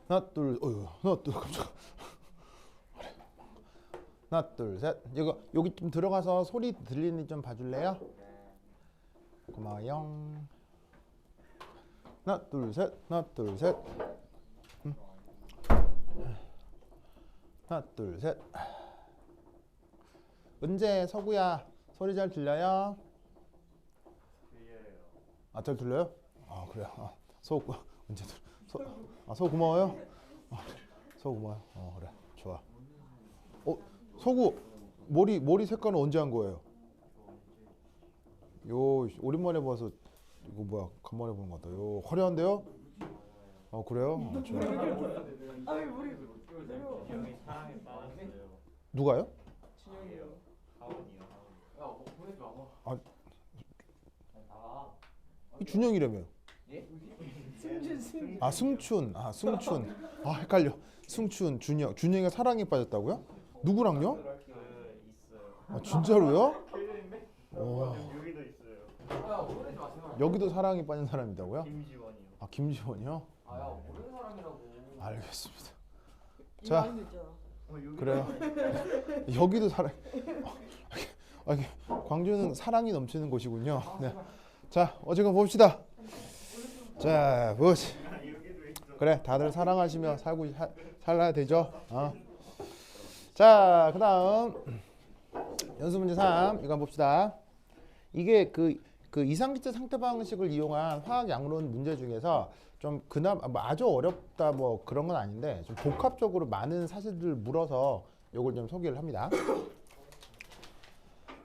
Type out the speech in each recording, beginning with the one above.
하나 둘 하나 둘 깜짝. 하나 둘 셋. 이거 여기 좀 들어가서 소리 들리는지 좀 봐줄래요? 고마워요. 하나 둘 셋. 하나 둘 셋. 하나 둘 셋. 은재 서구야 소리 잘 들려요? 아, 잘 들려요? 아, 그래요. 아, 서구 은재 서구 고마워요. 서구 고마워요. 그래 좋아. 서구 머리 색깔은 언제 한 거예요? 요 오랜만에 봐서 이거 뭐야 간만에 보는 것 같다. 요 화려한데요? 그래요? 좋아요. 아니 우리 형이 사랑에 빠졌어요. 누가요? 진영이요. 하원이요. 야 보내지 마. 아, 나가. 이 준영이라며. 예? 승준. 아, 승춘. 아, 승춘. 아, 헷갈려. 승춘, 준영이가 사랑에 빠졌다고요? 누구랑요? 있어요. 아, 진짜로요? 필요인데? 어, 여기도 있어요. 야 보내지 마 제발. 여기도 사랑에 빠진 사람이다고요? 김지원이요. 아, 김지원이요? 아야 모르는 사람이라고. 알겠습니다. 이 자. 마음도 있잖아. 그래요. 여기도 사랑. 광주는 사랑이 넘치는 곳이군요. 네. 자, 어쨌건 봅시다. 자, 뭐지? 그래, 다들 사랑하시며 살아야 되죠. 자, 그다음 연습 문제 3 이거 한번 봅시다. 이게 그 이상기체 상태 방식을 이용한 화학 양론 문제 중에서 좀 그나마 뭐 아주 어렵다 뭐 그런 건 아닌데 좀 복합적으로 많은 사실들을 물어서 요걸 좀 소개를 합니다.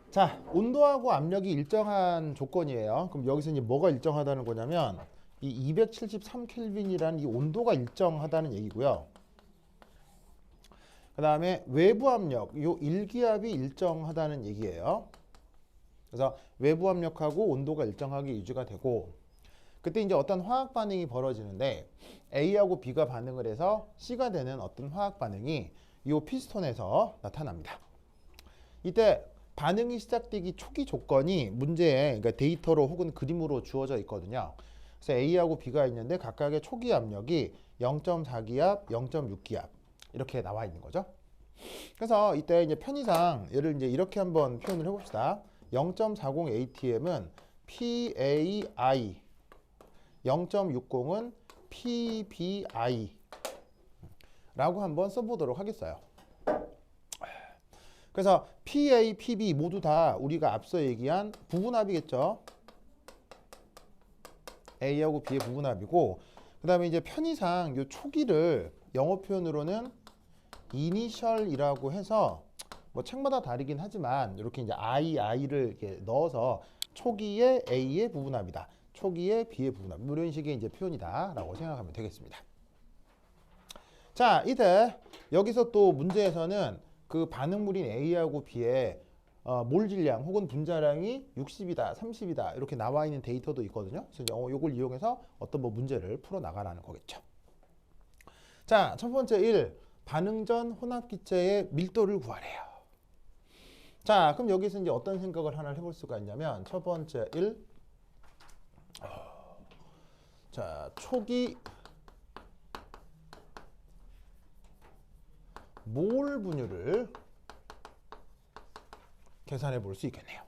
자, 온도하고 압력이 일정한 조건이에요. 그럼 여기서 이제 뭐가 일정하다는 거냐면 이 273켈빈이라는 이 온도가 일정하다는 얘기고요. 그 다음에 외부 압력, 요 일기압이 일정하다는 얘기예요. 그래서 외부 압력하고 온도가 일정하게 유지가 되고 그때 이제 어떤 화학 반응이 벌어지는데 A하고 B가 반응을 해서 C가 되는 어떤 화학 반응이 이 피스톤에서 나타납니다. 이때 반응이 시작되기 초기 조건이 문제에 그러니까 데이터로 혹은 그림으로 주어져 있거든요. 그래서 A하고 B가 있는데 각각의 초기 압력이 0.4기압, 0.6기압 이렇게 나와 있는 거죠. 그래서 이때 이제 편의상 얘를 이제 이렇게 한번 표현을 해봅시다. 0.40 atm은 PAI, 0.60은 PBI 라고 한번 써보도록 하겠어요. 그래서 PA, PB 모두 다 우리가 앞서 얘기한 부분합이겠죠. A하고 B의 부분합이고 그 다음에 이제 편의상 이 초기를 영어 표현으로는 이니셜이라고 해서 뭐 책마다 다르긴 하지만 이렇게 이제 II를 이렇게 넣어서 초기의 A의 부분합이다. 초기의 B의 부분합. 이런 식의 이제 표현이다라고 생각하면 되겠습니다. 자, 이때 여기서 또 문제에서는 그 반응물인 A하고 B의 몰 질량 혹은 분자량이 60이다, 30이다 이렇게 나와 있는 데이터도 있거든요. 그래서 이걸 이용해서 어떤 뭐 문제를 풀어 나가라는 거겠죠. 자, 첫 번째 1. 반응 전 혼합기체의 밀도를 구하래요. 자, 그럼 여기서 이제 어떤 생각을 하나 해볼 수가 있냐면 첫 번째 1. 자, 초기 몰 분율을 계산해 볼 수 있겠네요.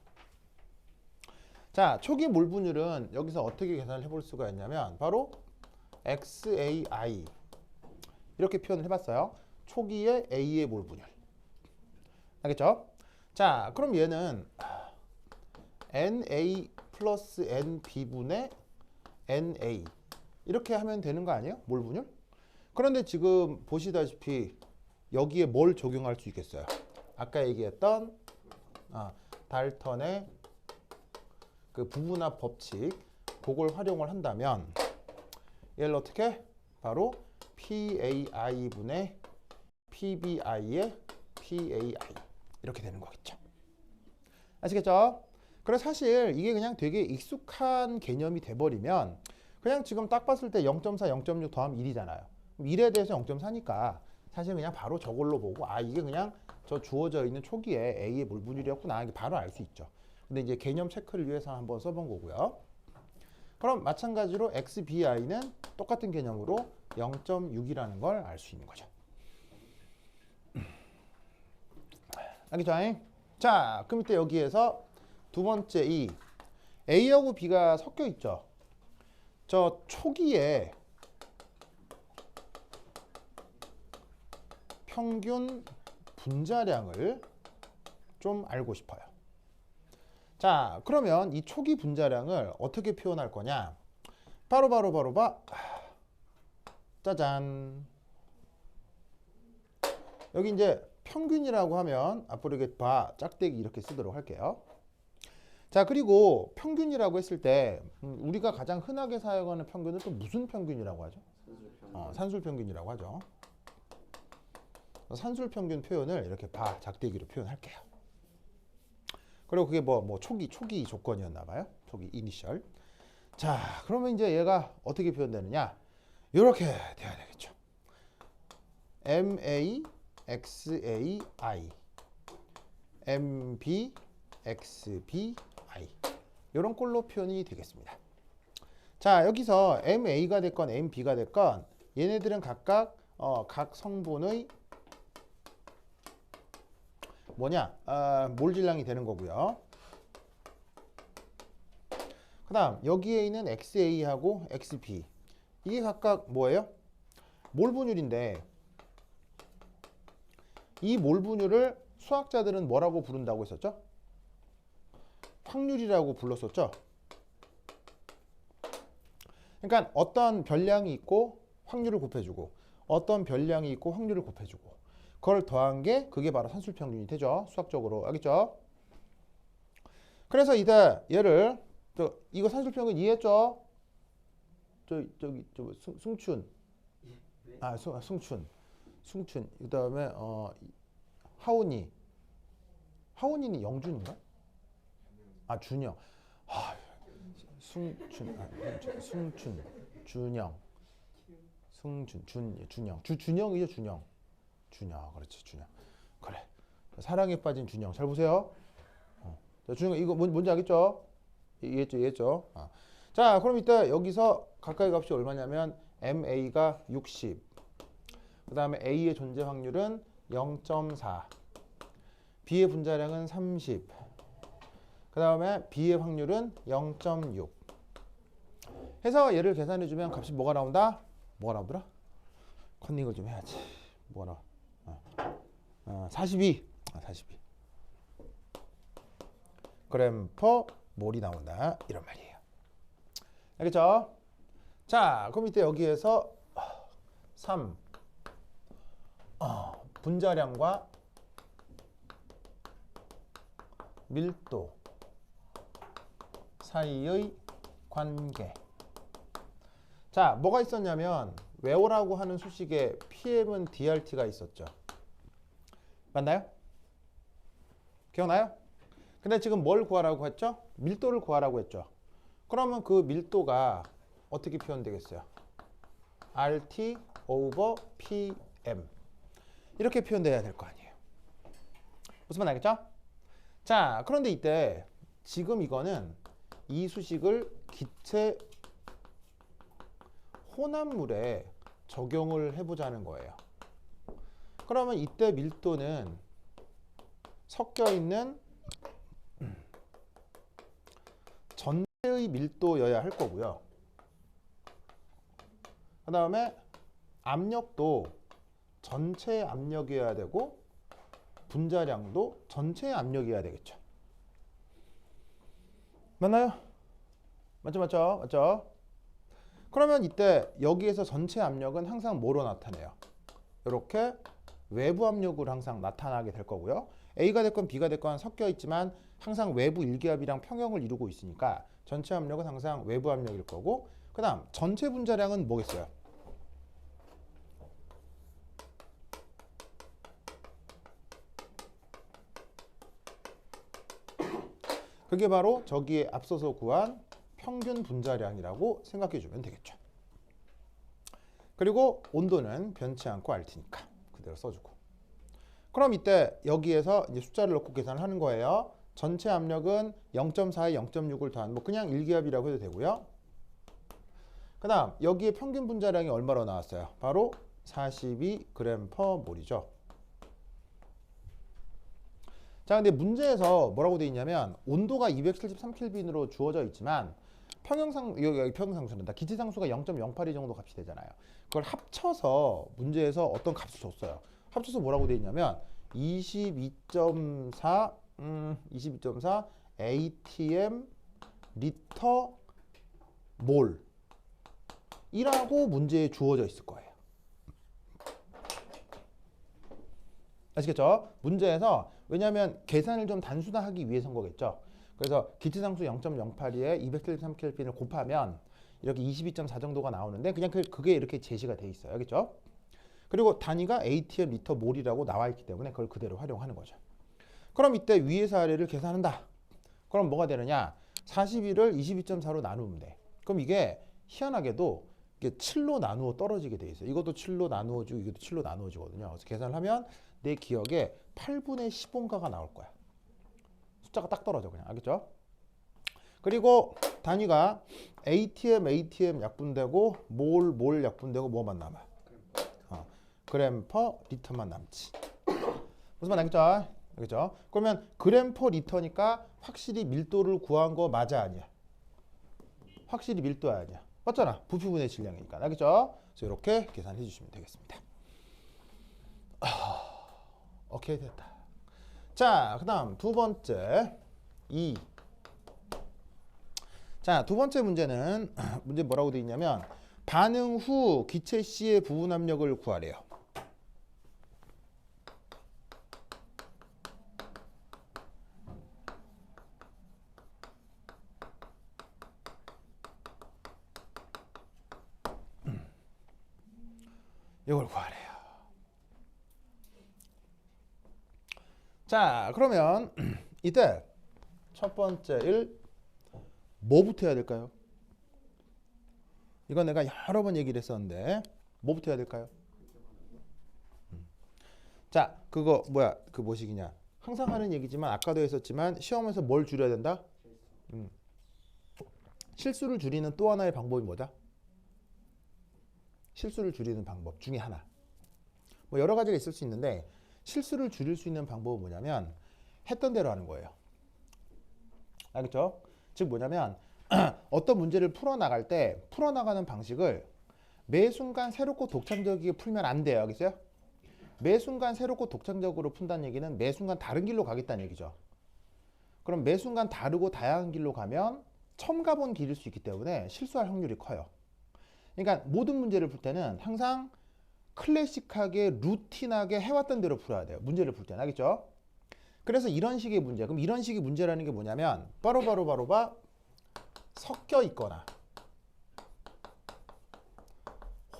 자, 초기 몰 분율은 여기서 어떻게 계산을 해볼 수가 있냐면 바로 XAI 이렇게 표현을 해봤어요. 초기의 A의 몰 분율. 알겠죠? 자, 그럼 얘는 NA 플러스 NB분의 NA 이렇게 하면 되는 거 아니에요? 몰 분율? 그런데 지금 보시다시피 여기에 뭘 적용할 수 있겠어요? 아까 얘기했던 달턴의 그 부분합 법칙 그걸 활용을 한다면 얘를 어떻게? 바로 PAI분의 PBI의 PAI 이렇게 되는 거겠죠. 아시겠죠? 그래서 사실 이게 그냥 되게 익숙한 개념이 돼버리면 그냥 지금 딱 봤을 때 0.4, 0.6 더하면 1이잖아요. 1에 대해서 0.4니까 사실 그냥 바로 저걸로 보고 이게 그냥 저 주어져 있는 초기에 A의 몰분율이었구나 이게 바로 알 수 있죠. 근데 이제 개념 체크를 위해서 한번 써본 거고요. 그럼 마찬가지로 XBI는 똑같은 개념으로 0.6이라는 걸 알 수 있는 거죠. 알겠죠? 자, 그럼 이때 여기에서 두 번째 이 A하고 B가 섞여 있죠. 저 초기에 평균 분자량을 좀 알고 싶어요. 자, 그러면 이 초기 분자량을 어떻게 표현할 거냐? 바로 짜잔. 여기 이제 평균이라고 하면 앞으로 이렇게 짝대기 이렇게 쓰도록 할게요. 자, 그리고 평균이라고 했을 때 우리가 가장 흔하게 사용하는 평균은 또 무슨 평균이라고 하죠? 산술평균이라고 하죠. 산술평균 표현을 이렇게 짝대기로 표현할게요. 그리고 그게 뭐 초기 조건이었나 봐요. 초기 이니셜. 자, 그러면 이제 얘가 어떻게 표현되느냐? 이렇게 돼야 되겠죠. MA XAI MB XBI 이런 꼴로 표현이 되겠습니다. 자, 여기서 MA가 됐건 MB가 됐건 얘네들은 각각 각 성분의 몰질량이 되는 거고요. 그 다음 여기에 있는 XA하고 XB 이게 각각 뭐예요? 몰 분율인데 이 몰 분율을 수학자들은 뭐라고 부른다고 했었죠? 확률이라고 불렀었죠. 그러니까 어떤 별량이 있고 확률을 곱해주고 어떤 별량이 있고 확률을 곱해주고 그걸 더한 게 그게 바로 산술평균이 되죠. 수학적으로. 알겠죠? 그래서 이제 얘를 이거 산술평균 이해했죠? 승춘. 승춘. 그다음에 하온이는 영준인가? 준영. 승춘. 준영. 준영. 준영이죠, 준영. 그렇지, 준영. 그래. 사랑에 빠진 준영. 잘 보세요. 자, 준영 이거 뭔지 알겠죠? 이해했죠? 자, 그럼 이따 여기서 가까이 값이 얼마냐면 MA가 60. 그 다음에 A의 존재 확률은 0.4. B의 분자량은 30. 그 다음에 B의 확률은 0.6. 해서 얘를 계산해주면 값이 뭐가 나온다? 뭐가 나오더라? 컨닝을 좀 해야지. 뭐가 나와? 42. 42. 그램 퍼 몰이 나온다. 이런 말이에요. 알겠죠? 자, 그럼 이때 여기에서 3. 분자량과 밀도 사이의 관계. 자, 뭐가 있었냐면 외우라고 하는 수식에 PM은 DRT가 있었죠. 맞나요? 기억나요? 근데 지금 뭘 구하라고 했죠? 밀도를 구하라고 했죠. 그러면 그 밀도가 어떻게 표현되겠어요? RT over PM 이렇게 표현돼야 될 거 아니에요. 무슨 말 알겠죠? 자, 그런데 이때 지금 이거는 이 수식을 기체 혼합물에 적용을 해보자는 거예요. 그러면 이때 밀도는 섞여 있는 전체의 밀도여야 할 거고요. 그 다음에 압력도 전체의 압력이어야 되고 분자량도 전체의 압력이어야 되겠죠. 맞나요? 맞죠? 그러면 이때 여기에서 전체 압력은 항상 뭐로 나타내요? 이렇게 외부 압력으로 항상 나타나게 될 거고요. A가 됐건 B가 됐건 섞여 있지만 항상 외부 일기압이랑 평형을 이루고 있으니까 전체 압력은 항상 외부 압력일 거고, 그 다음 전체 분자량은 뭐겠어요? 그게 바로 저기에 앞서서 구한 평균 분자량이라고 생각해 주면 되겠죠. 그리고 온도는 변치 않고 RT니까 그대로 써주고. 그럼 이때 여기에서 이제 숫자를 넣고 계산을 하는 거예요. 전체 압력은 0.4에 0.6을 더한 그냥 일기압이라고 해도 되고요. 그다음 여기에 평균 분자량이 얼마로 나왔어요? 바로 42g/몰이죠. 자, 근데 문제에서 뭐라고 돼 있냐면 온도가 273켈빈으로 주어져 있지만 여기 평형상수란다. 기체상수가 0.082 정도 값이 되잖아요. 그걸 합쳐서 문제에서 어떤 값을 줬어요. 합쳐서 뭐라고 돼 있냐면 22.4 atm 리터 몰이라고 문제에 주어져 있을 거예요. 아시겠죠? 문제에서 왜냐하면 계산을 좀 단순화하기 위해서인 거겠죠. 그래서 기체상수 0.082에 273켈빈을 곱하면 이렇게 22.4 정도가 나오는데 그냥 그게 이렇게 제시가 돼 있어요. 알겠죠? 그리고 단위가 atm 리터 몰이라고 나와 있기 때문에 그걸 그대로 활용하는 거죠. 그럼 이때 위에서 아래를 계산한다. 그럼 뭐가 되느냐? 41을 22.4로 나누면 돼. 그럼 이게 희한하게도 이게 7로 나누어 떨어지게 돼 있어요. 이것도 7로 나누어지고 이것도 7로 나누어지거든요. 그래서 계산을 하면 내 기억에 8분의 15인가가 나올 거야. 숫자가 딱 떨어져 그냥. 알겠죠? 그리고 단위가 atm 약분되고 몰 약분되고 뭐만 남아? 그램 퍼 리터만 남지. 무슨 말 알겠죠? 알겠죠? 그러면 그램 퍼 리터니까 확실히 밀도를 구한 거 맞아 아니야? 확실히 밀도 아니야. 맞잖아. 부피분의 질량이니까. 알겠죠? 그래서 이렇게 계산해 주시면 되겠습니다. 오케이, 됐다. 자, 그 다음 두 번째 2. 자, 두 번째 문제는 문제 뭐라고 되어 있냐면 반응 후 기체 C의 부분 압력을 구하래요. 이걸 구하래요. 자, 그러면 이때 첫 번째 1 뭐부터 해야 될까요? 이건 내가 여러 번 얘기를 했었는데 뭐부터 해야 될까요? 자, 그거 뭐야? 그 뭐식이냐? 항상 하는 얘기지만 아까도 했었지만 시험에서 뭘 줄여야 된다? 실수를 줄이는 또 하나의 방법이 뭐다? 실수를 줄이는 방법 중에 하나. 뭐 여러 가지가 있을 수 있는데 실수를 줄일 수 있는 방법은 뭐냐면 했던 대로 하는 거예요. 알겠죠? 즉 뭐냐면 어떤 문제를 풀어나갈 때 풀어나가는 방식을 매 순간 새롭고 독창적이게 풀면 안 돼요. 알겠어요? 매 순간 새롭고 독창적으로 푼다는 얘기는 매 순간 다른 길로 가겠다는 얘기죠. 그럼 매 순간 다르고 다양한 길로 가면 처음 가본 길일 수 있기 때문에 실수할 확률이 커요. 그러니까 모든 문제를 풀 때는 항상 클래식하게 루틴하게 해왔던 대로 풀어야 돼요. 문제를 풀 때는. 알겠죠? 그래서 이런 식의 문제. 그럼 이런 식의 문제라는 게 뭐냐면 바로 섞여 있거나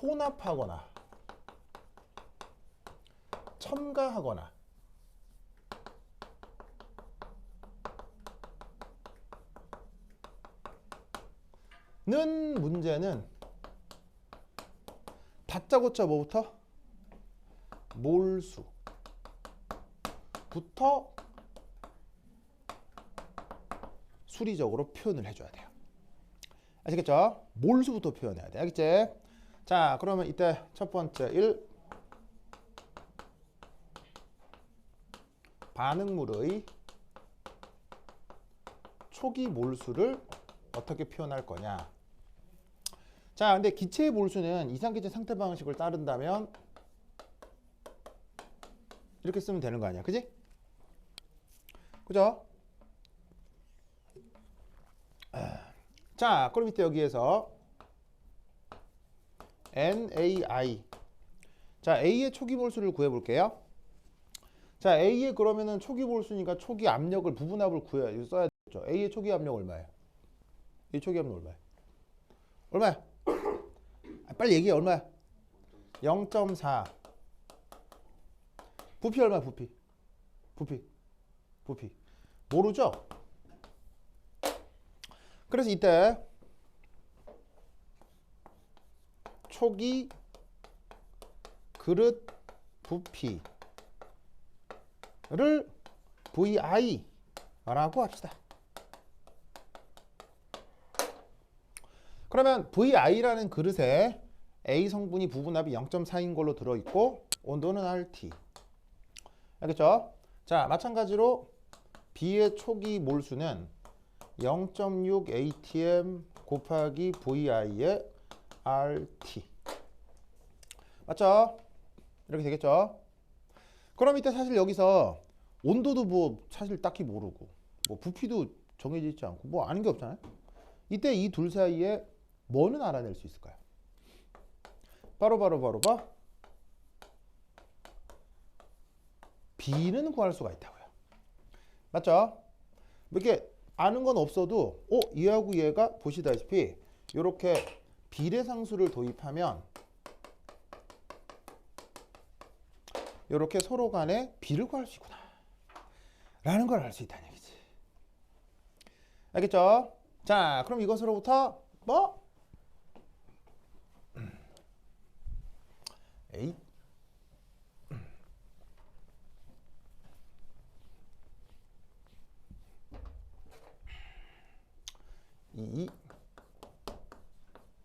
혼합하거나 첨가하거나 는 문제는 다짜고짜 뭐부터? 몰수부터 수리적으로 표현을 해줘야 돼요. 아시겠죠? 몰수부터 표현해야 돼. 알겠지? 자, 그러면 이때 첫 번째 1 반응물의 초기 몰수를 어떻게 표현할 거냐. 자, 근데 기체의 몰수는 이상기체 상태 방식을 따른다면 이렇게 쓰면 되는 거 아니야. 그지? 그죠? 자, 그럼 이때 여기에서 NAI. 자, A의 초기 몰수를 구해 볼게요. 자, A의 그러면은 초기 몰수니까 초기 압력을 부분압을 구해야 이거 써야 되죠. A의 초기 압력 얼마예요? A 초기 압력 얼마예요? 얼마야? 빨리 얘기해. 얼마야? 0.4. 부피 얼마야? 부피 모르죠? 그래서 이때 초기 그릇 부피를 VI라고 합시다. 그러면 VI라는 그릇에 A 성분이 부분합이 0.4인 걸로 들어있고 온도는 RT. 알겠죠? 자, 마찬가지로 B의 초기 몰수는 0.6 atm 곱하기 VI의 RT. 맞죠? 이렇게 되겠죠? 그럼 이때 사실 여기서 온도도 뭐 사실 딱히 모르고 뭐 부피도 정해져 있지 않고 뭐 아는 게 없잖아요. 이때 이 둘 사이에 뭐는 알아낼 수 있을까요? 바로 B는 구할 수가 있다고요. 맞죠? 이렇게 아는 건 없어도 얘하고 얘가 보시다시피 이렇게 비례상수를 도입하면 이렇게 서로 간에 B를 구할 수 있구나 라는 걸 알 수 있다는 얘기지. 알겠죠? 자, 그럼 이것으로부터 뭐? 에이.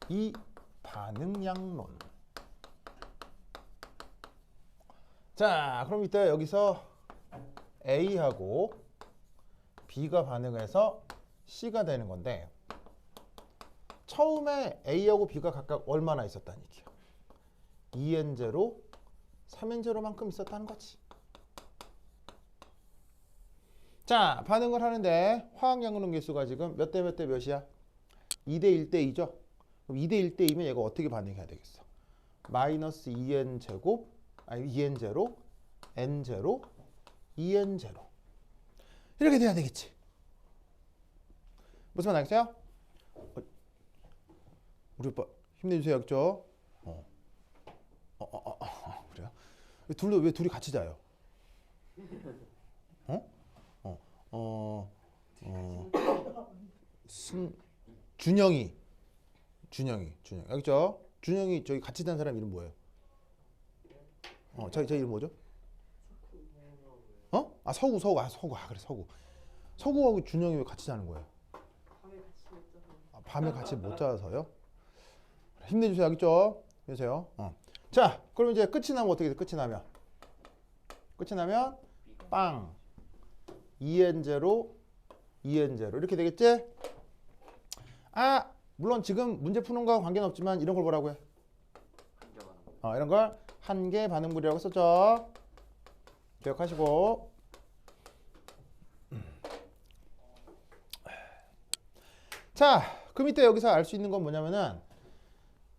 이 반응량론. 자, 그럼 이때 여기서 A하고 B가 반응해서 C가 되는 건데 처음에 A하고 B가 각각 얼마나 있었다는 얘기야? 2n0, 3n0만큼 있었다는 거지. 자, 반응을 하는데 화학양론 개수가 지금 몇 대 몇이야? 2대 1대 2죠? 그럼 2대 1대 2면 얘가 어떻게 반응해야 되겠어? 마이너스 2n 제곱, 아니 2n0, n0, 2n0 이렇게 돼야 되겠지. 무슨 말 알겠어요? 우리 오빠 힘내주세요, 그죠? 그래요? 왜 둘이 같이 자요? 준영이 알겠죠? 준영이 저기 같이 잔 사람 이름 뭐예요? 저 이름 뭐죠? 서구. 그래, 서구. 서구하고 준영이 왜 같이 자는 거예요? 밤에 같이 못 자서요? 힘내주세요, 알겠죠? 해주세요. 자, 그럼 이제 끝이 나면 어떻게 돼? 끝이 나면 빵 2n0 이렇게 되겠지? 물론 지금 문제 푸는 거와 관계는 없지만 이런 걸 뭐라고 해? 이런 걸 한계 반응물이라고 썼죠. 기억하시고. 자, 그럼 이때 여기서 알 수 있는 건 뭐냐면은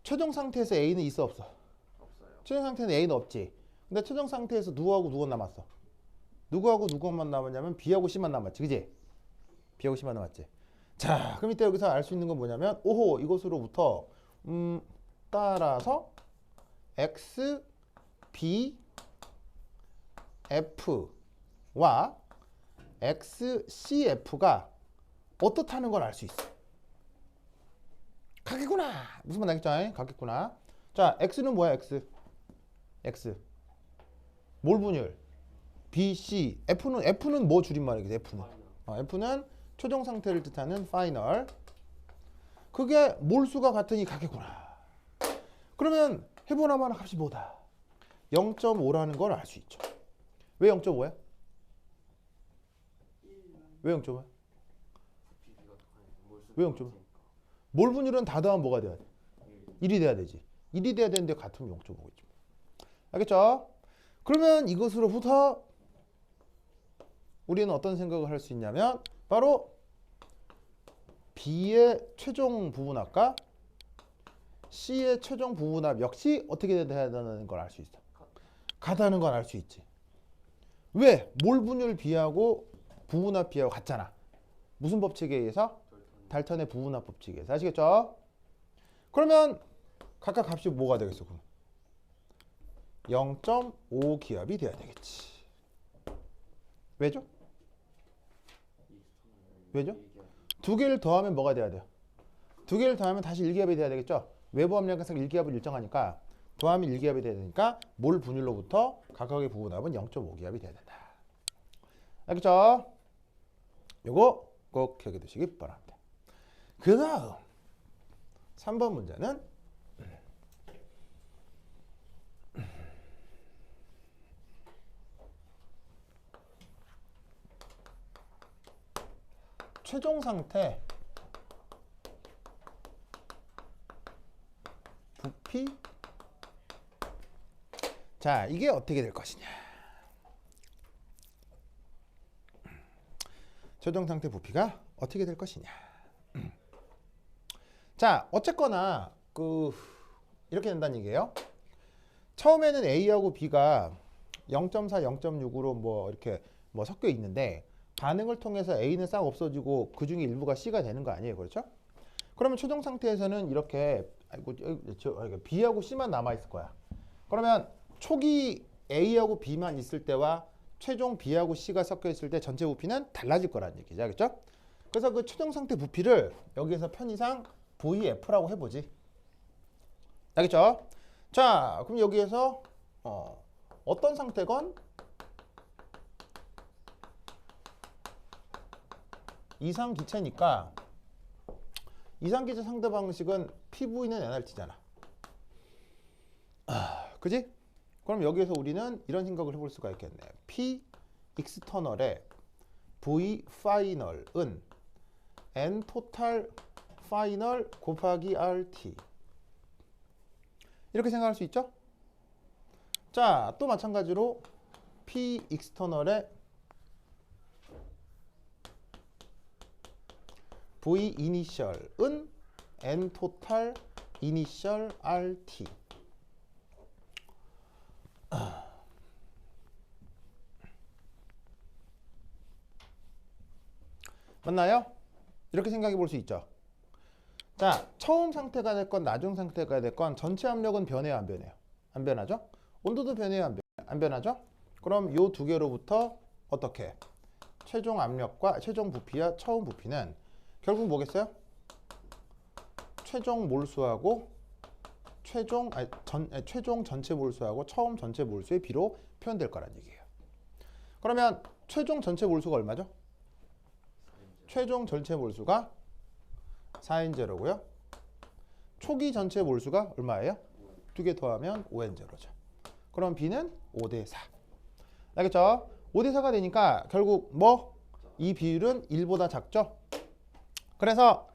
최종 상태에서 A는 있어 없어? 없어요. 최종 상태는 A는 없지. 근데 최종 상태에서 누구하고 누가 남았어? 누구하고 누구만 남았냐면 B하고 C만 남았지, 그지? B하고 C만 남았지. 자, 그럼 이때 여기서 알 수 있는 건 뭐냐면 이것으로부터 따라서 X, B, F와 X, C, F가 어떻다는 걸 알 수 있어. 같겠구나. 무슨 말 알겠죠? 같겠구나. 자, X는 뭐야, X. 몰 분율. B, C. F는 뭐 줄임말이겠어, F는 최종 상태를 뜻하는 파이널. 그게 몰수가 같으니 같겠구나. 그러면 해보나마나 값이 뭐다? 0.5라는 걸 알 수 있죠. 왜 0.5야? 왜 0.5야? 왜 0.5? 몰 분율은 다 더하면 뭐가 돼야 돼? 1이 돼야 되지. 1이 돼야 되는데 같으면 0.5겠죠. 알겠죠? 그러면 이것으로부터 우리는 어떤 생각을 할 수 있냐면 바로 B의 최종 부분합과 C의 최종 부분합 역시 어떻게 돼야 되는 걸 알 수 있어. 같다는 걸 알 수 있지. 왜? 몰 분율 B하고 부분합 B하고 같잖아. 무슨 법칙에 의해서? 달턴의 부분합 법칙에 의해서. 아시겠죠? 그러면 각각 값이 뭐가 되겠어? 그럼 0.5 기압이 돼야 되겠지. 왜죠? 두 개를 더하면 뭐가 돼야 돼요? 두 개를 더하면 다시 1기압이 돼야 되겠죠? 외부 압력에서 1기압을 일정하니까 더하면 1기압이 돼야 되니까 몰 분율로부터 각각의 부분합은 0.5기압이 돼야 된다. 알겠죠? 요거 꼭 기억해 두시기 바랍니다. 그 다음 3번 문제는 최종 상태 부피. 자, 이게 어떻게 될 것이냐. 최종 상태 부피가 어떻게 될 것이냐. 자, 어쨌거나 이렇게 된다는 얘기예요. 처음에는 A하고 B가 0.4, 0.6으로 뭐 이렇게 뭐 섞여 있는데 반응을 통해서 A는 싹 없어지고 그 중에 일부가 C가 되는 거 아니에요, 그렇죠? 그러면 최종 상태에서는 이렇게 B하고 C만 남아 있을 거야. 그러면 초기 A하고 B만 있을 때와 최종 B하고 C가 섞여 있을 때 전체 부피는 달라질 거라는 얘기죠, 알겠죠? 그래서 그 최종 상태 부피를 여기에서 편의상 VF라고 해보지. 알겠죠? 자, 그럼 여기에서 어떤 상태건 이상기체니까 이상기체 상대 방식은 PV는 nRT잖아. 그지? 그럼 여기에서 우리는 이런 생각을 해볼 수가 있겠네. P 익스터널의 V 파이널은 N 토탈 파이널 곱하기 RT. 이렇게 생각할 수 있죠? 자, 또 마찬가지로 P 익스터널의 V 이니셜은 N 토탈 이니셜 RT. 맞나요? 이렇게 생각해 볼 수 있죠. 자, 처음 상태가 됐건 나중 상태가 됐건 전체 압력은 변해요, 안 변해요? 안 변하죠? 온도도 변해요, 안 변하죠? 그럼 이 두 개로부터 어떻게? 최종 압력과 최종 부피와 처음 부피는 결국 뭐겠어요? 최종 몰수하고 최종 전체 몰수하고 처음 전체 몰수의 비로 표현될 거란 얘기예요. 그러면 최종 전체 몰수가 얼마죠? 최종 전체 몰수가 4N0고요. 초기 전체 몰수가 얼마예요? 두 개 더하면 5N0죠. 그럼 B는 5대4. 알겠죠? 5대4가 되니까 결국 뭐? 이 비율은 1보다 작죠? 그래서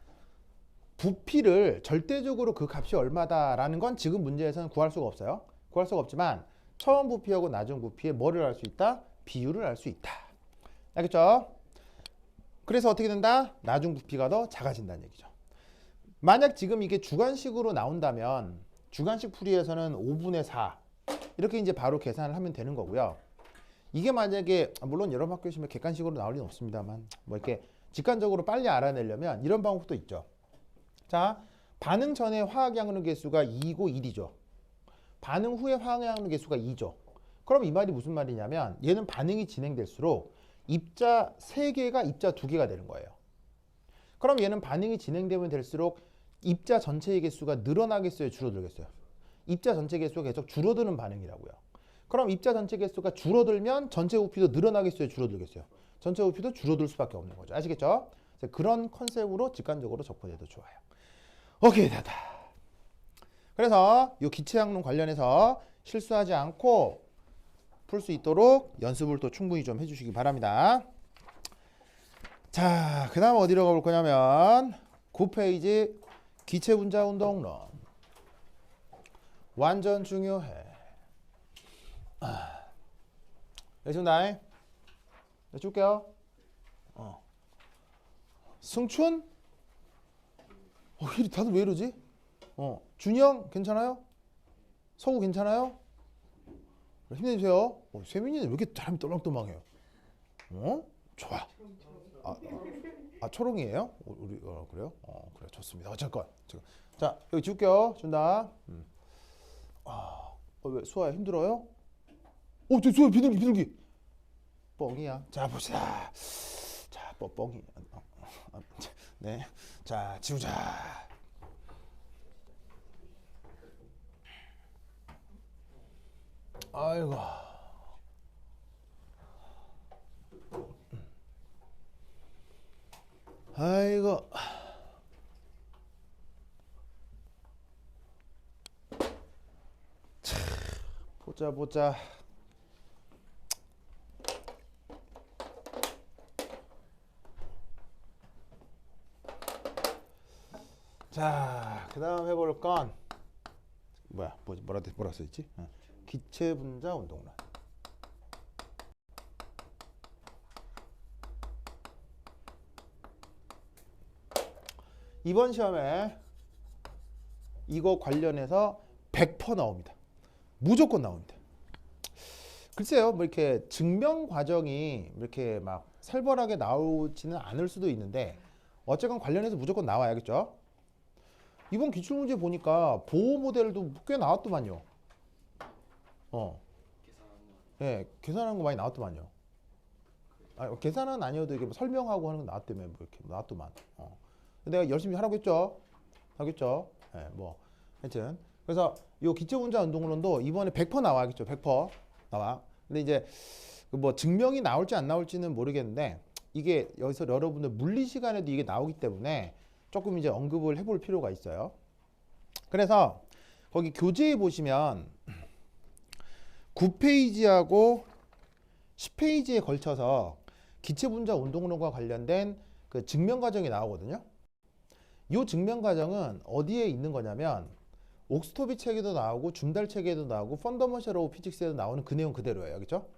부피를 절대적으로 그 값이 얼마다라는 건 지금 문제에서는 구할 수가 없어요. 구할 수가 없지만 처음 부피하고 나중 부피의 뭐를 알 수 있다? 비율을 알 수 있다. 알겠죠? 그래서 어떻게 된다? 나중 부피가 더 작아진다는 얘기죠. 만약 지금 이게 주관식으로 나온다면 주관식 풀이에서는 5분의 4 이렇게 이제 바로 계산을 하면 되는 거고요. 이게 만약에 물론 여러 학교 시험에 객관식으로 나올 리는 없습니다만 뭐 이렇게 직관적으로 빨리 알아내려면 이런 방법도 있죠. 자, 반응 전에 화학양론 개수가 2고 1이죠. 반응 후에 화학양론 개수가 2죠. 그럼 이 말이 무슨 말이냐면 얘는 반응이 진행될수록 입자 3개가 입자 2개가 되는 거예요. 그럼 얘는 반응이 진행되면 될수록 입자 전체의 개수가 늘어나겠어요, 줄어들겠어요? 입자 전체 개수가 계속 줄어드는 반응이라고요. 그럼 입자 전체 개수가 줄어들면 전체 부피도 늘어나겠어요, 줄어들겠어요? 전체 부피도 줄어들 수밖에 없는 거죠. 아시겠죠? 그런 컨셉으로 직관적으로 접근해도 좋아요. 오케이, 됐다. 그래서 이 기체양론 관련해서 실수하지 않고 풀 수 있도록 연습을 또 충분히 좀 해주시기 바랍니다. 자, 그 다음 어디로 가볼 거냐면 9페이지 기체분자 운동론. 완전 중요해. 여기습니다. 줄게요. 승춘? 다들 왜 이러지? 준영 괜찮아요? 서우 괜찮아요? 힘내주세요. 세민이는 왜 이렇게 사람이 떨렁떨렁해요? 좋아. 초롱이에요? 우리 그래요? 그래 좋습니다. 어쨌건 자 여기 지울게요. 준다. 왜 수아야 힘들어요? 저 수아 비둘기. 뻥이야. 자 봅시다. 자 뻥이. 네. 자 지우자. 아이고. 아이고. 보자. 자, 그다음 해볼 건 뭐라 써있지? 기체 분자 운동론. 이번 시험에 이거 관련해서 100% 나옵니다. 무조건 나옵니다. 글쎄요, 뭐 이렇게 증명 과정이 이렇게 막 살벌하게 나오지는 않을 수도 있는데 어쨌건 관련해서 무조건 나와야겠죠. 이번 기출문제 보니까 보호 모델도 꽤 나왔더만요. 예, 계산하는 거 많이 나왔더만요. 계산은 아니어도 이게 뭐 설명하고 하는 거 나왔다며 뭐 이렇게 나왔더만. 내가 열심히 하라고 하겠죠. 예, 뭐 하여튼 그래서 요 기체분자 운동론도 이번에 100% 나와야겠죠. 100% 나와. 근데 이제 뭐 증명이 나올지 안 나올지는 모르겠는데 이게 여기서 여러분들 물리 시간에도 이게 나오기 때문에 조금 이제 언급을 해볼 필요가 있어요. 그래서 거기 교재에 보시면 9페이지하고 10페이지에 걸쳐서 기체분자 운동론과 관련된 그 증명 과정이 나오거든요. 이 증명 과정은 어디에 있는 거냐면 옥스토비 책에도 나오고 줌달 책에도 나오고 펀더먼셜 오브 피직스에도 나오는 그 내용 그대로예요. 그렇죠?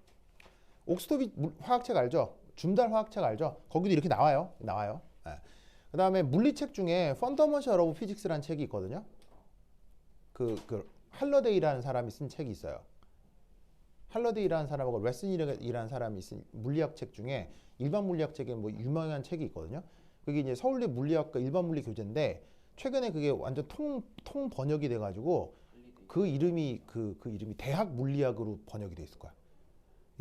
옥스토비 화학책 알죠? 줌달 화학책 알죠? 거기도 이렇게 나와요. 네. 그 다음에 물리책 중에 펀더먼셜 오브 피직스라는 책이 있거든요. 그 할러데이라는 사람이 쓴 책이 있어요. 할러데이라는 사람하고 레슨이라는 사람이 쓴 물리학 책 중에 일반 물리학 책에 뭐 유명한 책이 있거든요. 그게 이제 서울대 물리학과 일반 물리 교재인데 최근에 그게 완전 통 번역이 돼가지고 그 이름이 대학 물리학으로 번역이 돼 있을 거야.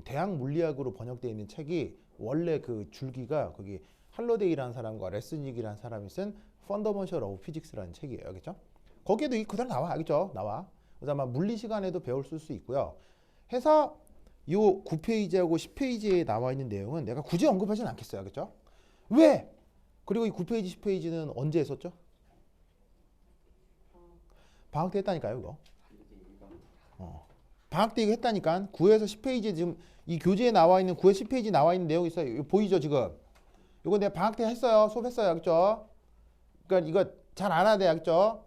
대학 물리학으로 번역되어 있는 책이 원래 그 줄기가 거기 할러데이라는 사람과 레스닉이라는 사람이 쓴 펀더먼셜 오브 피직스라는 책이에요. 알겠죠? 거기에도 그대로 나와. 알겠죠? 나와. 그래서 아마 물리 시간에도 배울 수 있고요. 해서 요 9페이지하고 10페이지에 나와 있는 내용은 내가 굳이 언급하지는 않겠어요. 알겠죠? 왜? 그리고 이 9페이지, 10페이지는 언제 했었죠? 방학 때 했다니까요, 이거. 방학 때 이거 했다니까. 9에서 10페이지 지금 이 교재에 나와 있는 9에서 10페이지 나와 있는 내용이 있어요. 이거 보이죠, 지금? 이거 내가 방학 때 했어요. 수업했어요. 알겠죠? 그러니까 이거 잘 알아야 돼. 알겠죠?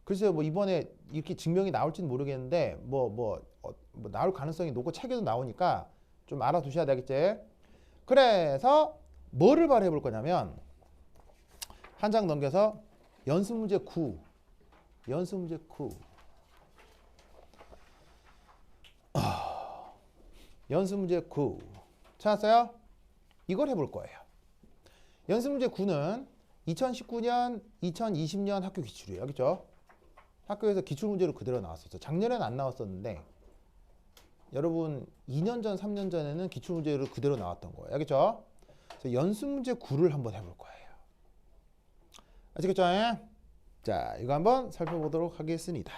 글쎄요, 뭐 이번에 이렇게 증명이 나올지는 모르겠는데 뭐 나올 가능성이 높고 책에도 나오니까 좀 알아두셔야 되겠지? 그래서 뭐를 발휘해 볼 거냐면 한 장 넘겨서 연습문제 9. 연습문제 9. 연습문제 9. 찾았어요? 이걸 해볼 거예요. 연습문제 9는 2019년, 2020년 학교 기출이에요. 알겠죠? 학교에서 기출문제로 그대로 나왔었죠. 작년에는 안 나왔었는데 여러분 2년 전, 3년 전에는 기출문제로 그대로 나왔던 거예요. 알겠죠? 그래서 연습문제 9를 한번 해볼 거예요. 아시겠죠? 자, 이거 한번 살펴보도록 하겠습니다.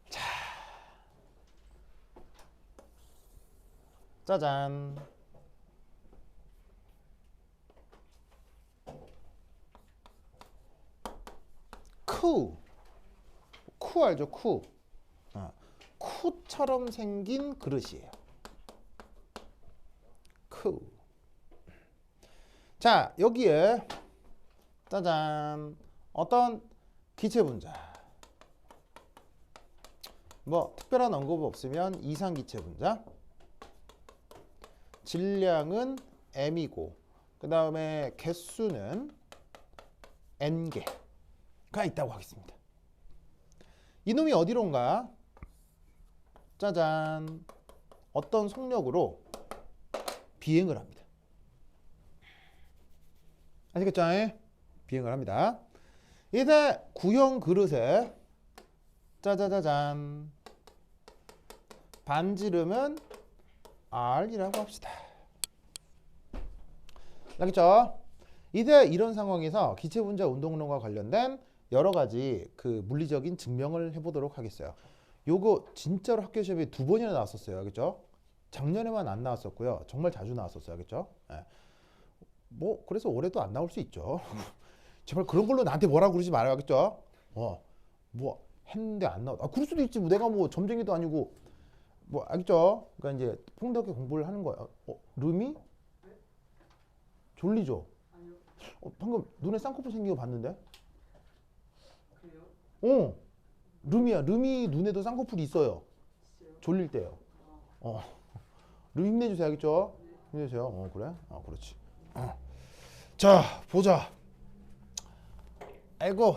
자, 짜잔. 쿠 알죠? 쿠. 쿠처럼 생긴 그릇이에요. 쿠. 자, 여기에 짜잔. 어떤 기체 분자. 뭐 특별한 언급 없으면 이상 기체 분자. 질량은 m이고 그 다음에 개수는 n개가 있다고 하겠습니다. 이놈이 어디로 온가? 짜잔. 어떤 속력으로 비행을 합니다. 아시겠죠? 비행을 합니다. 이제 구형 그릇에 짜자자잔 반지름은 R이라고 합시다. 알겠죠? 이제 이런 상황에서 기체분자 운동론과 관련된 여러 가지 그 물리적인 증명을 해보도록 하겠어요. 요거 진짜로 학교 시험에 2번이나 나왔었어요. 알겠죠? 작년에만 안 나왔었고요. 정말 자주 나왔었어요. 알겠죠? 예. 뭐 그래서 올해도 안 나올 수 있죠. 제발 그런 걸로 나한테 뭐라고 그러지 말아요. 알겠죠? 뭐 했는데 안 나와. 그럴 수도 있지. 뭐 내가 뭐 점쟁이도 아니고 뭐 알겠죠? 그러니까 이제 풍덕하게 공부를 하는 거예요. 름이 졸리죠? 방금 눈에 쌍꺼풀 생긴 거 봤는데? 그래요? 름이야. 름이 눈에도 쌍꺼풀이 있어요. 진짜요? 졸릴 때요. 름 힘내주세요. 알겠죠? 힘내주세요. 그래? 그렇지. 자, 보자. 아이고.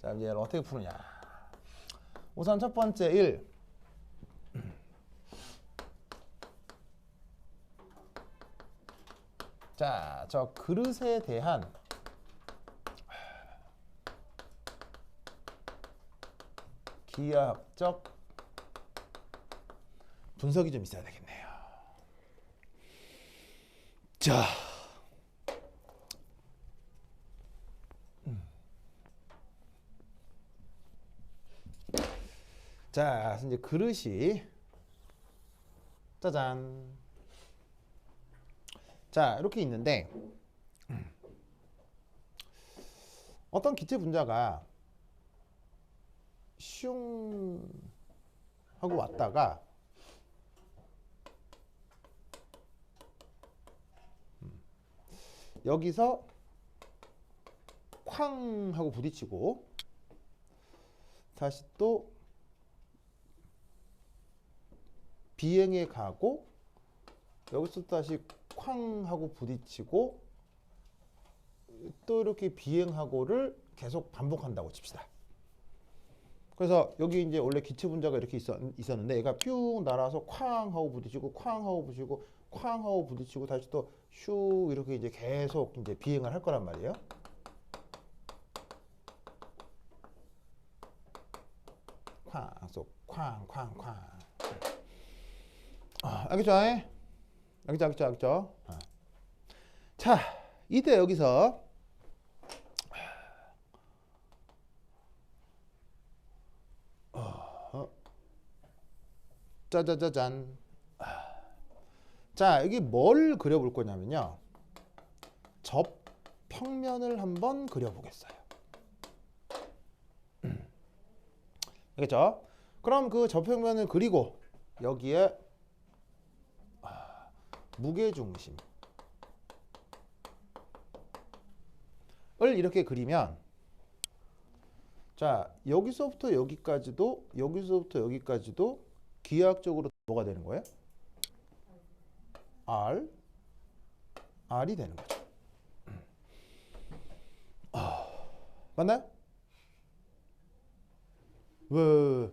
자, 이제 어떻게 푸느냐. 우선 첫 번째 1. 자, 저 그릇에 대한 기하학적 분석이 좀 있어야 되겠네요. 자, 자, 이제 그릇이 짜잔. 자, 이렇게 있는데 어떤 기체 분자가 슝 하고 왔다가 여기서 쾅 하고 부딪히고 다시 또 비행에 가고 여기서 다시 쾅 하고 부딪히고 또 이렇게 비행하고를 계속 반복한다고 칩시다. 그래서 여기 이제 원래 기체 분자가 이렇게 있었는데 얘가 뿅 날아서 쾅 하고 부딪히고 쾅 하고 부딪히고 쾅 하고 부딪히고 다시 또 슈 이렇게 이제 계속 이제 비행을 할 거란 말이에요. 쾅, 쾅, 쾅, 쾅. 알겠죠? 알겠죠? 자, 이때 여기서 짜자자잔. 자, 여기 뭘 그려볼 거냐면요. 접평면을 한번 그려보겠어요. 알겠죠? 그럼 그 접평면을 그리고 여기에 무게중심을 이렇게 그리면 자, 여기서부터 여기까지도 기하학적으로 뭐가 되는 거예요? R이 되는 거죠. 맞나요? 왜?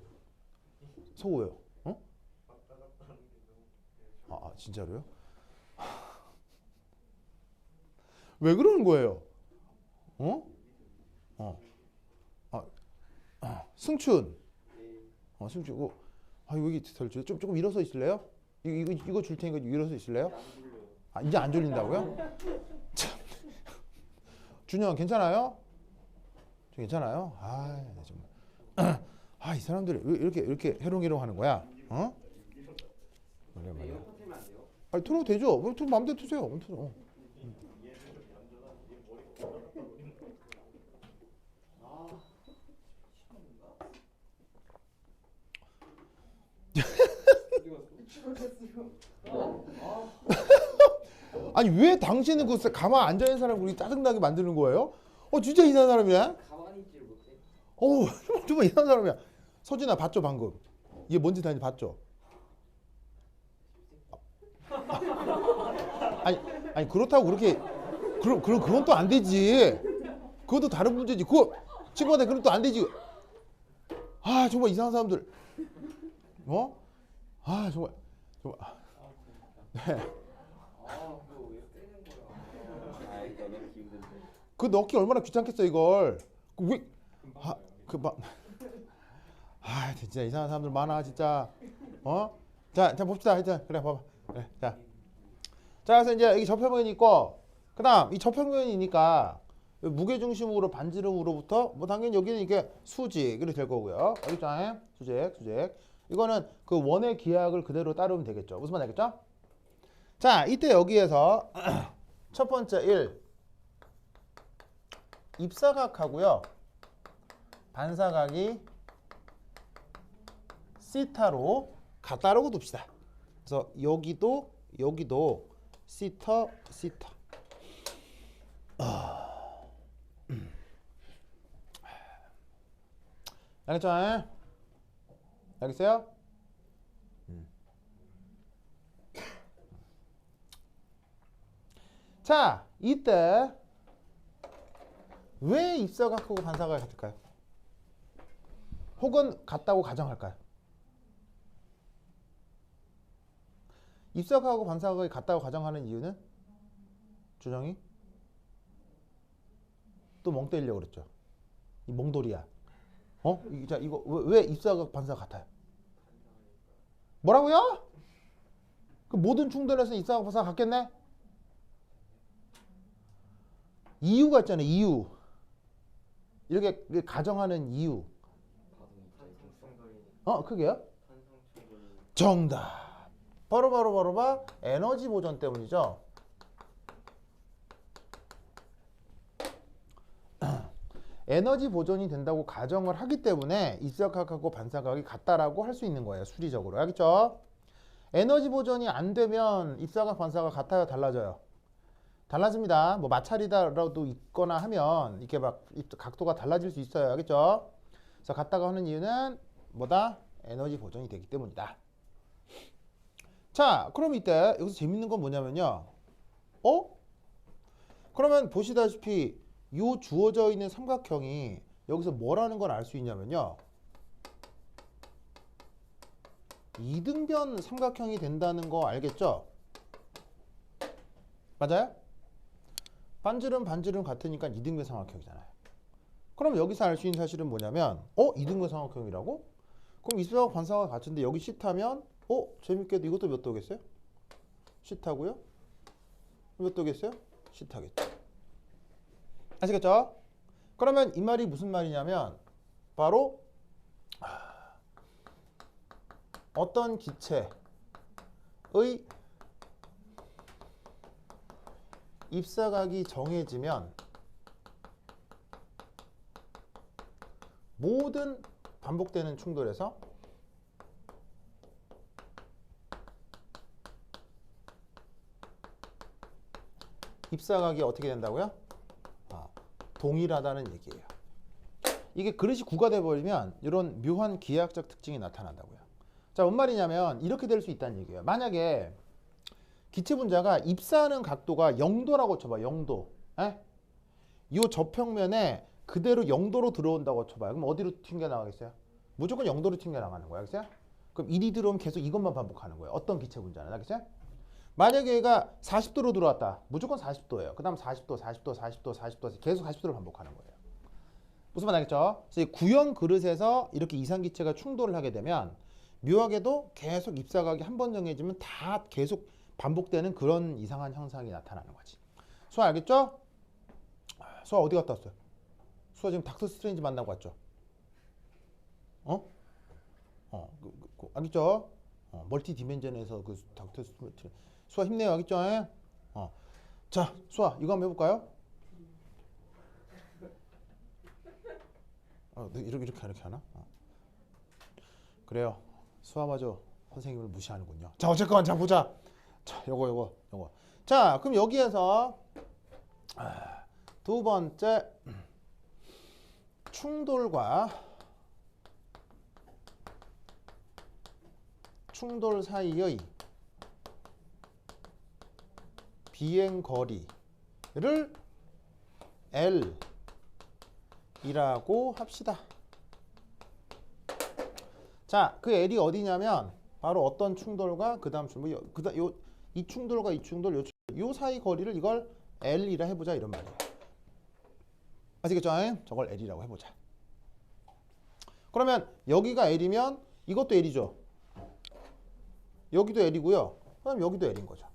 서우 왜요? 진짜로요? 왜 그러는 거예요? 승춘. 승춘. 이거 여기 조금 일어서 있을래요? 이거 줄 테니까 일어서 있을래요? 이제 안 졸린다고요? 참. 준영 괜찮아요? 괜찮아요? 정말. 이 사람들이 왜 이렇게 해롱해롱 하는 거야? 말이야. 틀어도 되죠? 마음대로 트세요. 아니 왜 당신은 그 가만 앉아 있는 사람 우리 짜증나게 만드는 거예요? 진짜 이상한 사람이야? 가만히 있지를 못해. 정말 이상한 사람이야. 서진아 봤죠 방금? 얘 뭔지 다 봤죠? 아니 그렇다고 그렇게 그건 또 안 되지. 그것도 다른 문제지. 그거 친구한테 그럼 또 안 되지. 정말 이상한 사람들. 정말. 네. 그거 왜 빼는 거야? 이거 넣기 힘든데. 그 넣기 얼마나 귀찮겠어 이걸. 진짜 이상한 사람들 많아 진짜. 자 봅시다. 하여튼 그래 봐봐. 그래 자. 그래서 이제 여기 접평면이 있고, 그다음 이 접평면이니까 무게중심으로 반지름으로부터 뭐 당연히 여기는 이게 수직 이렇게 될 거고요. 알겠죠? 수직. 이거는 그 원의 기하학을 그대로 따르면 되겠죠. 무슨 말 알겠죠? 자, 이때 여기에서 첫 번째 1 입사각하고요. 반사각이 시타로 같다라고 둡시다. 그래서 여기도 시타. 알겠죠? 알겠어요? 자, 이때 왜 입사각하고 반사각이 같을까요? 혹은 같다고 가정할까요? 입사각하고 반사각이 같다고 가정하는 이유는 주정이 또 멍 때리려고 그랬죠. 이 멍돌이야. 자, 이거 왜 입사각 반사각 같아요? 뭐라고요? 그 모든 충돌에서 입사각 반사각 같겠네? 이유가 있잖아요. 이유. 이렇게 가정하는 이유. 그게요? 정답. 바로 에너지 보존 때문이죠. 에너지 보존이 된다고 가정을 하기 때문에 입사각하고 반사각이 같다라고 할 수 있는 거예요. 수리적으로. 알겠죠? 에너지 보존이 안 되면 입사각 반사각 같아요, 달라져요? 달라집니다. 뭐 마찰이다라도 있거나 하면 이렇게 막 각도가 달라질 수 있어요. 알겠죠? 그래서 같다고 하는 이유는 뭐다? 에너지 보존이 되기 때문이다. 자, 그럼 이때 여기서 재밌는 건 뭐냐면요. 그러면 보시다시피 요 주어져 있는 삼각형이 여기서 뭐라는 걸 알 수 있냐면요. 이등변 삼각형이 된다는 거 알겠죠? 맞아요? 반지름 같으니까 이등변 삼각형이잖아요. 그럼 여기서 알 수 있는 사실은 뭐냐면 이등변 삼각형이라고? 그럼 입사각 반사각 같은데 여기 시타면 재밌게도 이것도 몇 도겠어요? 시타고요. 몇 도겠어요? 시타겠죠. 아시겠죠? 그러면 이 말이 무슨 말이냐면 바로 어떤 기체의 입사각이 정해지면 모든 반복되는 충돌에서 입사각이 어떻게 된다고요? 동일하다는 얘기예요. 이게 그릇이 구가 돼버리면 이런 묘한 기하학적 특징이 나타난다고요. 자, 뭔 말이냐면 이렇게 될 수 있다는 얘기예요. 만약에 기체 분자가 입사하는 각도가 0도라고 쳐봐. 0도. 이 접평면에 그대로 0도로 들어온다고 쳐봐요. 그럼 어디로 튕겨나가겠어요? 무조건 0도로 튕겨나가는 거야. 알겠어요? 그럼 1이 들어오면 계속 이것만 반복하는 거예요. 어떤 기체 분자는. 알겠어요? 만약에 얘가 40도로 들어왔다. 무조건 40도예요. 그 다음 40도 계속 40도를 반복하는 거예요. 무슨 말 알겠죠? 그래서 구형 그릇에서 이렇게 이상기체가 충돌을 하게 되면 묘하게도 계속 입사각이 한 번 정해지면 다 계속 반복되는 그런 이상한 현상이 나타나는 거지. 수아 알겠죠? 수아 어디 갔다 왔어요? 수아 지금 닥터 스트레인지 만나고 왔죠? 알겠죠? 멀티 디멘전에서 그 닥터 스트레인지. 수아 힘내요. 알겠죠? 자, 수아 이거 한번 해볼까요? 이렇게 하나? 그래요. 수아마저 선생님을 무시하는군요. 자, 어쨌건 자 보자. 자, 요거. 자, 그럼 여기에서 두 번째 충돌 사이의 비행 거리를 L이라고 합시다. 자, 그 L이 어디냐면 바로 어떤 충돌과 그다음 충돌, 이 충돌과 이 충돌, 요 사이 거리를 이걸 L이라 해보자 이런 말이에요. 아시겠죠? 저걸 L이라고 해보자. 그러면 여기가 L이면 이것도 L이죠. 여기도 L이고요. 그럼 여기도 L인 거죠.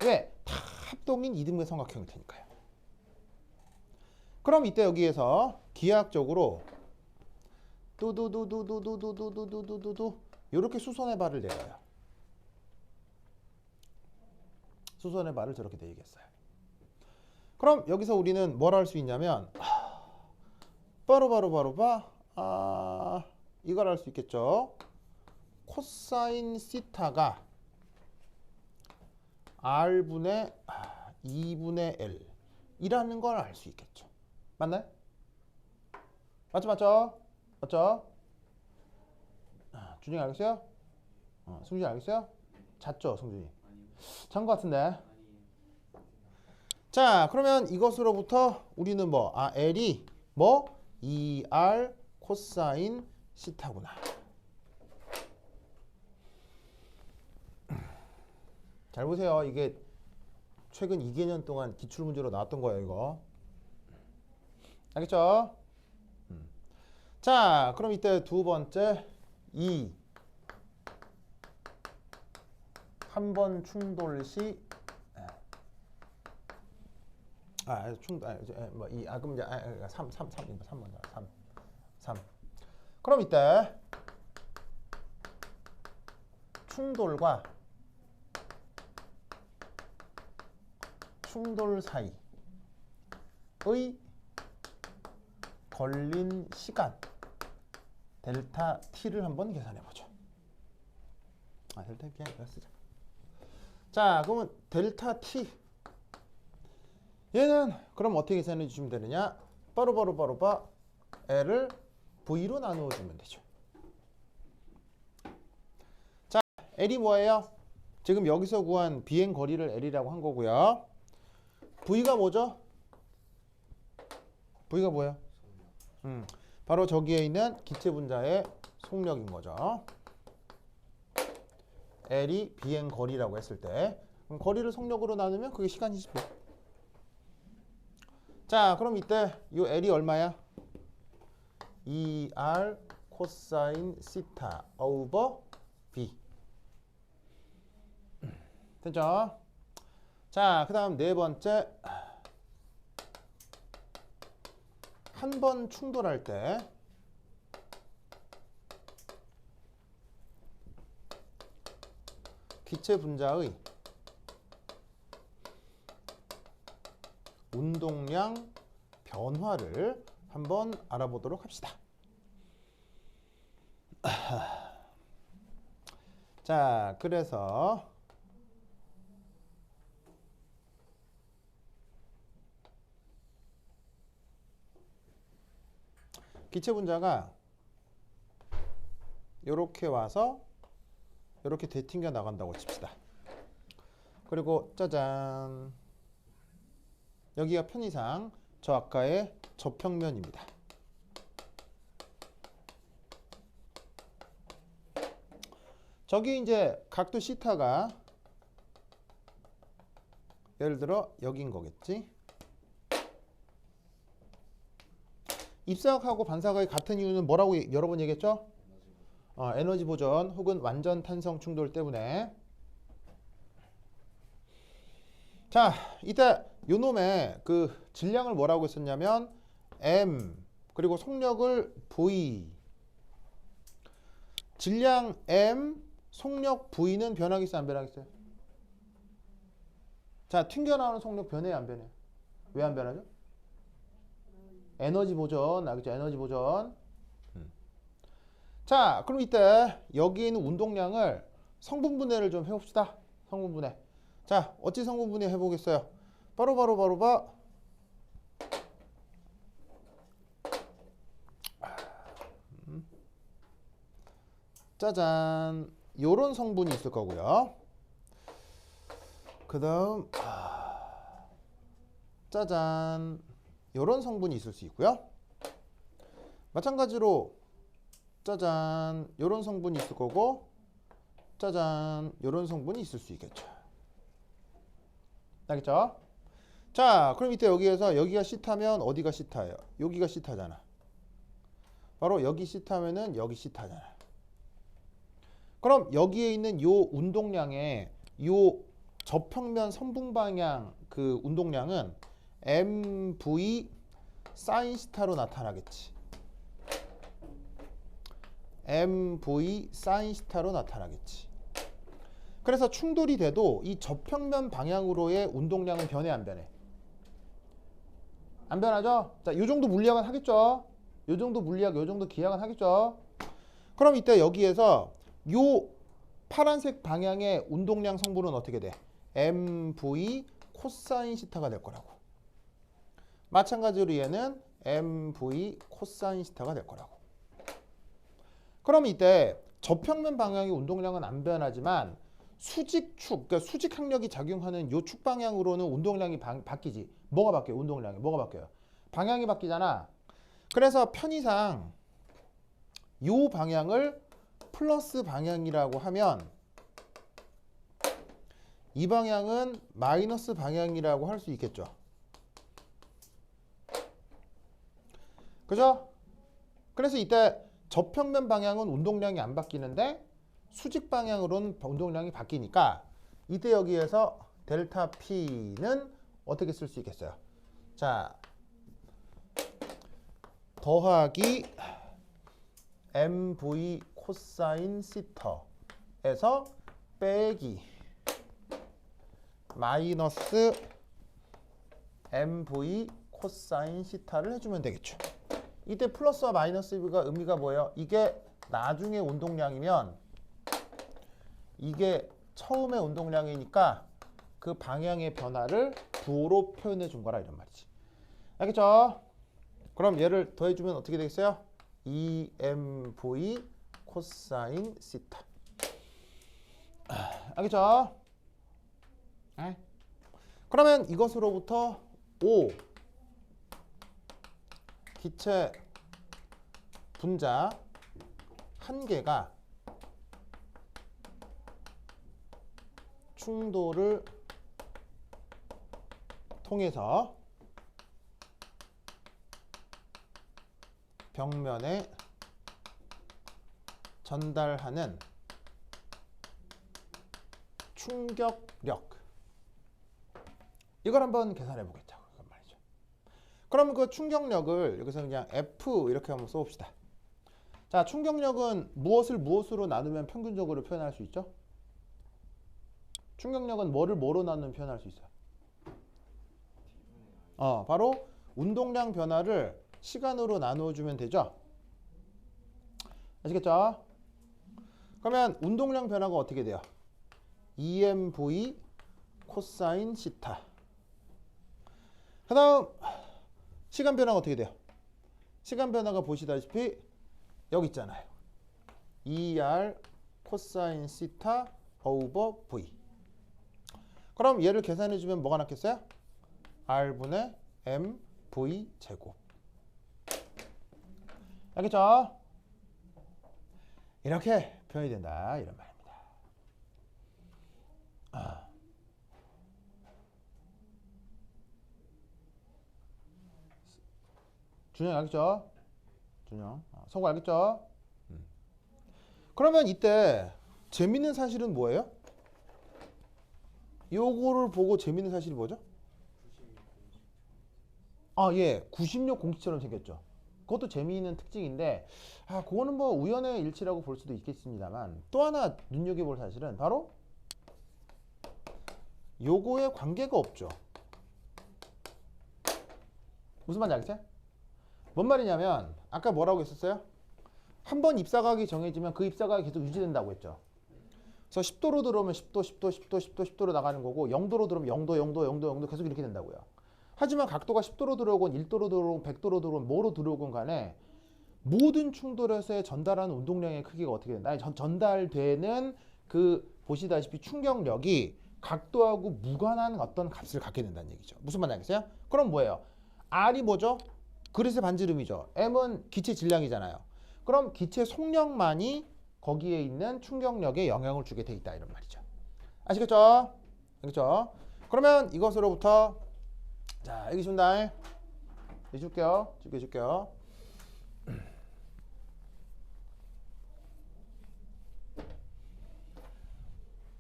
왜? 다 합동인 이등변 삼각형일 테니까요. 그럼 이때 여기에서 기하학적으로 두두두두두두두두두두두 이렇게 수선의 발을 내려요. 수선의 발을 저렇게 내리겠어요. 그럼 여기서 우리는 뭘 할 수 있냐면 이걸 할 수 있겠죠. 코사인 시타가 R분의 2분의 L 이라는 걸 알 수 있겠죠. 맞나요? 맞죠? 준영이 알겠어요? 승준이 알겠어요? 잤죠, 승준이? 잔 것 같은데. 자, 그러면 이것으로부터 우리는 뭐? L이 뭐? 2R 코사인 시타구나. 잘 보세요. 이게 최근 2개년 동안 기출문제로 나왔던 거예요, 이거. 알겠죠? 자, 그럼 이때 두 번째 한 번 충돌 시 그럼 이제 3 그럼 이때 충돌과 충돌 사이의 걸린 시간 델타 t를 한번 계산해 보죠. 델타 그냥 이거 쓰자. 자, 그러면 델타 t 얘는 그럼 어떻게 계산해 주시면 되느냐? 바로 L을 V로 나누어 주면 되죠. 자, L이 뭐예요? 지금 여기서 구한 비행 거리를 L이라고 한 거고요. V가 뭐죠? V가 뭐예요? 바로 저기에 있는 기체 분자의 속력인 거죠. L이 비행 거리라고 했을 때 그럼 거리를 속력으로 나누면 그게 시간이지 뭐. 자, 그럼 이때 이 L이 얼마야? 2R 코사인 시타 오버 B. 됐죠? 자, 그 다음 네 번째 한 번 충돌할 때 기체 분자의 운동량 변화를 한번 알아보도록 합시다. 자, 그래서 기체 분자가 이렇게 와서 이렇게 되튕겨 나간다고 칩시다. 그리고 짜잔, 여기가 편의상 저 아까의 저평면입니다. 저기 이제 각도 시타가 예를 들어 여긴 거겠지. 입사각하고 반사각이 같은 이유는 뭐라고 여러 번 얘기했죠? 에너지 보전 혹은 완전 탄성 충돌 때문에. 자, 이때 요 놈의 그 질량을 뭐라고 했었냐면 M 그리고 속력을 V. 질량 M, 속력 V는 변하겠어요, 안 변하겠어요? 자, 튕겨나오는 속력 변해요, 안 변해요? 왜 안 변하죠? 에너지 보전, 알겠죠? 에너지 보전. 자, 그럼 이때 여기 있는 운동량을 성분분해를 좀 해봅시다. 성분분해. 자, 어찌 성분분해 해보겠어요? 바로 짜잔, 요런 성분이 있을 거고요. 그 다음 짜잔, 요런 성분이 있을 수 있고요. 마찬가지로 짜잔, 요런 성분이 있을 거고, 짜잔, 요런 성분이 있을 수 있겠죠. 알겠죠? 자, 그럼 이때 여기에서 여기가 시타면 어디가 시타예요? 여기가 시타잖아. 바로 여기 시타면은 여기 시타잖아. 그럼 여기에 있는 요 운동량의 요 저평면 선분 방향 그 운동량은 MV 사인 시타로 나타나겠지. mv 사인 시타로 나타나겠지. 그래서 충돌이 돼도 이 저평면 방향으로의 운동량은 변해 안 변해? 안 변하죠? 자, 요 정도 물리학은 하겠죠? 요 정도 물리학, 요 정도 기하학은 하겠죠? 그럼 이때 여기에서 요 파란색 방향의 운동량 성분은 어떻게 돼? mv 코사인 시타가 될 거라고. 마찬가지로 얘는 mv 코사인 시타가 될 거라고. 그럼 이때 저평면 방향의 운동량은 안 변하지만 수직축, 그러니까 수직 항력이 작용하는 요 축 방향으로는 운동량이 바뀌지. 뭐가 바뀌어요? 운동량이 뭐가 바뀌어요? 방향이 바뀌잖아. 그래서 편의상 요 방향을 플러스 방향이라고 하면 이 방향은 마이너스 방향이라고 할 수 있겠죠. 그죠? 그래서 이때 저평면 방향은 운동량이 안 바뀌는데 수직 방향으로는 운동량이 바뀌니까 이때 여기에서 델타 P는 어떻게 쓸 수 있겠어요? 자, 더하기 mv 코사인 시터에서 빼기 마이너스 mv 코사인 시타를 해주면 되겠죠. 이때 플러스와 마이너스가 의미가 뭐예요? 이게 나중에 운동량이면 이게 처음의 운동량이니까 그 방향의 변화를 부호로 표현해 준 거라 이런 말이지. 알겠죠? 그럼 얘를 더해주면 어떻게 되겠어요? EMV 코사인 시타. 알겠죠? 네. 그러면 이것으로부터 O 기체 분자 한 개가 충돌을 통해서 벽면에 전달하는 충격력, 이걸 한번 계산해 보겠죠. 그건 말이죠. 그럼 그 충격력을 여기서 그냥 F 이렇게 한번 써봅시다. 자, 충격력은 무엇을 무엇으로 나누면 평균적으로 표현할 수 있죠? 충격력은 뭐를 뭐로 나누면 표현할 수 있어요? 바로 운동량 변화를 시간으로 나누어주면 되죠? 아시겠죠? 그러면 운동량 변화가 어떻게 돼요? EMV 코사인 시타. 그 다음 시간 변화가 어떻게 돼요? 시간 변화가 보시다시피 여기 있잖아요. ER 코사인 시타 오버 V. 그럼 얘를 계산해주면 뭐가 낫겠어요? R분의 MV 제곱. 알겠죠? 이렇게 표현이 된다 이런 말입니다. 준영 알겠죠? 준영 성구 알겠죠? 그러면 이때 재밌는 사실은 뭐예요? 요거를 보고 재밌는 사실이 뭐죠? 예, 96 공식처럼 생겼죠. 그것도 재미있는 특징인데 그거는 뭐 우연의 일치라고 볼 수도 있겠습니다만 또 하나 눈여겨볼 사실은 바로 요거에 관계가 없죠. 무슨 말인지 알겠어요? 뭔 말이냐면 아까 뭐라고 했었어요? 한 번 입사각이 정해지면 그 입사각이 계속 유지된다고 했죠. 그래서 10도로 들어오면 10도, 10도, 10도, 10도, 10도로 나가는 거고 0도로 들어오면 0도, 0도, 0도, 0도 계속 이렇게 된다고요. 하지만 각도가 10도로 들어오건 1도로 들어오건 100도로 들어오건 뭐로 들어오건 간에 모든 충돌에서의 전달하는 운동량의 크기가 어떻게 된다? 전달되는 그 보시다시피 충격력이 각도하고 무관한 어떤 값을 갖게 된다는 얘기죠. 무슨 말인지 알겠어요? 그럼 뭐예요? R이 뭐죠? 그릇의 반지름이죠. M은 기체 질량이잖아요. 그럼 기체 속력만이 거기에 있는 충격력에 영향을 주게 돼 있다 이런 말이죠. 아시겠죠? 알겠죠? 그러면 이것으로부터 자, 여기 준다. 여기 줄게요. 줄게요.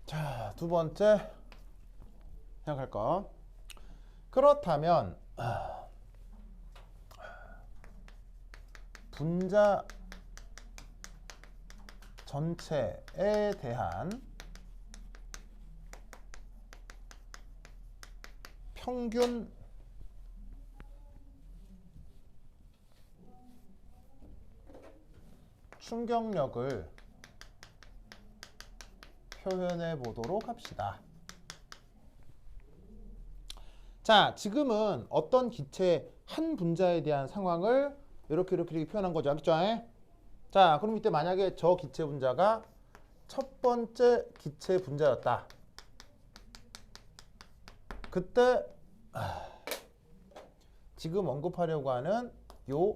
자, 두 번째 생각할 거. 그렇다면 분자 전체에 대한 평균 충격력을 표현해 보도록 합시다. 자, 지금은 어떤 기체 한 분자에 대한 상황을 이렇게 표현한 거죠. 알겠죠? 자, 그럼 이때 만약에 저 기체 분자가 첫 번째 기체 분자였다. 그때 지금 언급하려고 하는 요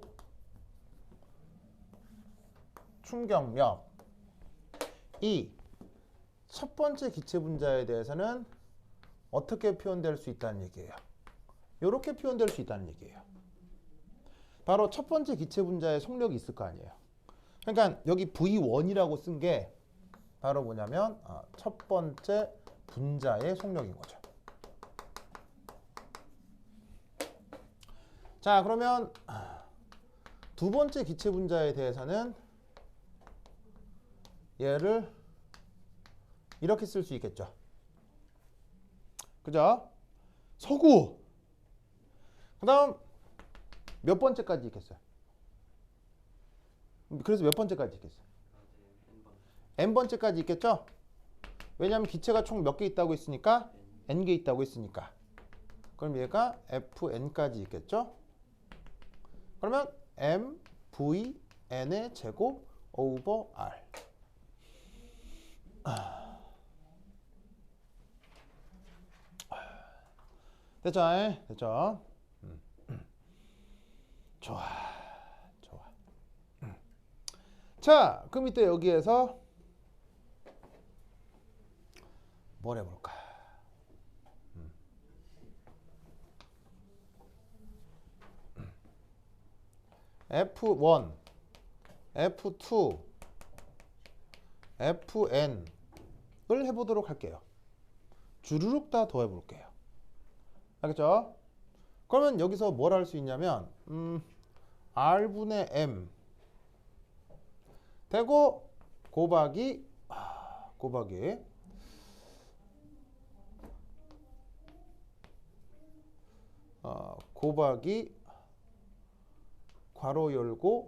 충격력이 첫 번째 기체 분자에 대해서는 어떻게 표현될 수 있다는 얘기예요. 이렇게 표현될 수 있다는 얘기예요. 바로 첫 번째 기체 분자의 속력이 있을 거 아니에요. 그러니까 여기 V1이라고 쓴 게 바로 뭐냐면 첫 번째 분자의 속력인 거죠. 자, 그러면 두 번째 기체 분자에 대해서는 얘를 이렇게 쓸 수 있겠죠. 그죠? 서구. 그 다음 몇 번째까지 있겠어요? 그래서 몇 번째까지 있겠어요? n번째까지 있겠죠? 왜냐하면 기체가 총 몇 개 있다고 했으니까 n개 있다고 했으니까. 그럼 얘가 fn까지 있겠죠? 그러면 m, v, n의 제곱 over r. 됐죠? 됐죠? 좋아. 좋아. 자, 그럼 이때 여기에서 뭘 해볼까? F1, F2, Fn을 해보도록 할게요. 주르륵 다 더해볼게요. 알겠죠? 그러면 여기서 뭘 할 수 있냐면 R분의 M 되고 곱하기 괄호 열고